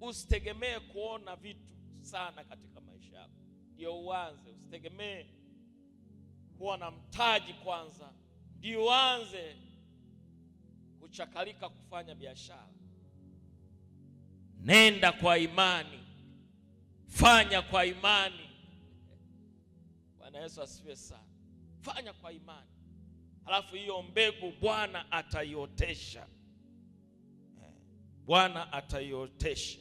Usitegemee kuona vitu sana katika maisha yako ndio uanze. Usitegemee kuwa na mtaji kwanza ndio uanze kuchakalika kufanya biashara. Nenda kwa imani, fanya kwa imani. Bwana Yesu asifiwe sana. Fanya kwa imani, halafu hiyo mbegu Bwana ataiotesha. Bwana ataiotesha.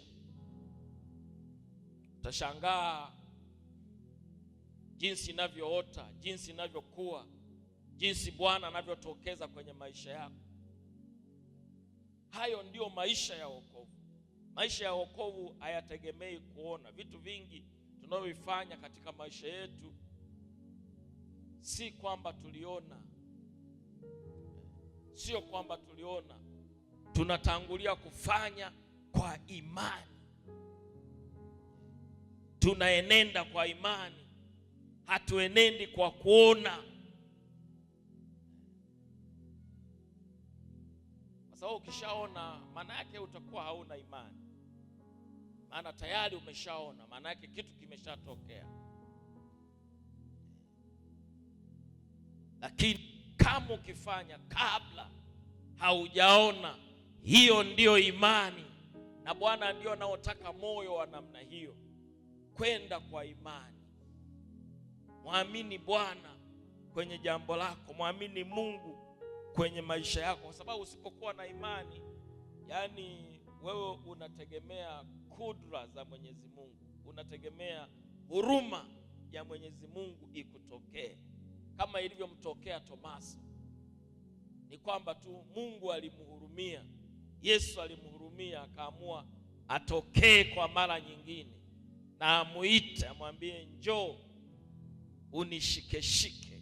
Utashangaa jinsi inavyoota, jinsi inavyokuwa, jinsi Bwana anavyotokeza kwenye maisha yako. Hayo ndio maisha ya wokovu. Maisha ya wokovu hayategemei kuona. Vitu vingi tunavyofanya katika maisha yetu si kwamba tuliona, sio kwamba tuliona. Tunatangulia kufanya kwa imani. Tunaenenda kwa imani, hatuenendi kwa kuona. Kwa sababu ukishaona, maana yake utakuwa hauna imani. Maana tayari umeshaona, maana yake kitu kimeshatokea. Lakini kama ukifanya kabla haujaona, hiyo ndiyo imani. Na Bwana ndio anaotaka moyo wa namna hiyo, kwenda kwa imani. Muamini Bwana kwenye jambo lako, muamini Mungu kwenye maisha yako, kwa sababu usipokuwa na imani, yani wewe unategemea kudra za Mwenyezi Mungu, unategemea huruma ya Mwenyezi Mungu ikutokee, kama ilivyomtokea Tomaso. Ni kwamba tu Mungu alimhurumia, Yesu alimhurumia, akaamua atokee kwa mara nyingine na amuite, amwambie njoo unishikeshike.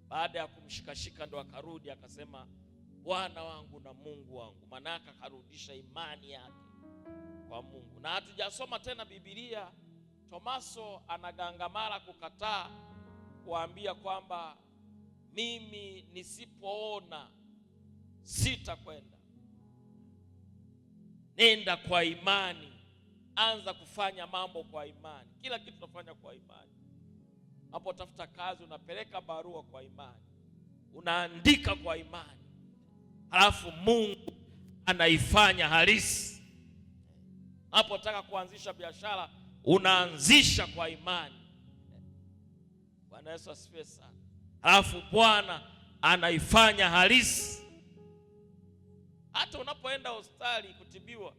Baada ya kumshikashika ndo akarudi akasema, Bwana wangu na Mungu wangu. Maana akarudisha imani yake kwa Mungu. Na hatujasoma tena Biblia, Tomaso anagangamara kukataa, kuambia kwamba mimi nisipoona sitakwenda. Nenda kwa imani, anza kufanya mambo kwa imani. Kila kitu tunafanya kwa imani. Unapotafuta kazi unapeleka barua kwa imani, unaandika kwa imani, halafu Mungu anaifanya halisi. Unapotaka kuanzisha biashara unaanzisha kwa imani. Bwana Yesu asifiwe sana. Halafu Bwana anaifanya halisi. Hata unapoenda hospitali kutibiwa,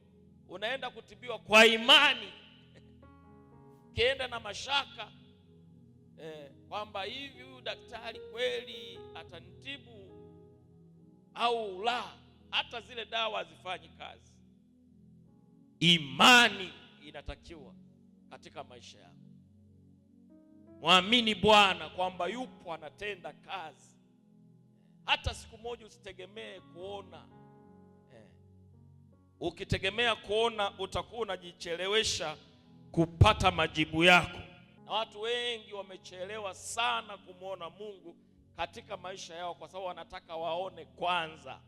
unaenda kutibiwa kwa imani. Ukienda na mashaka kwamba hivi huyu daktari kweli atanitibu au la, hata zile dawa hazifanyi kazi. Imani inatakiwa katika maisha yako. Muamini Bwana kwamba yupo anatenda kazi. Hata siku moja usitegemee kuona. Ukitegemea kuona utakuwa unajichelewesha kupata majibu yako. Na watu wengi wamechelewa sana kumwona Mungu katika maisha yao, kwa sababu wanataka waone kwanza.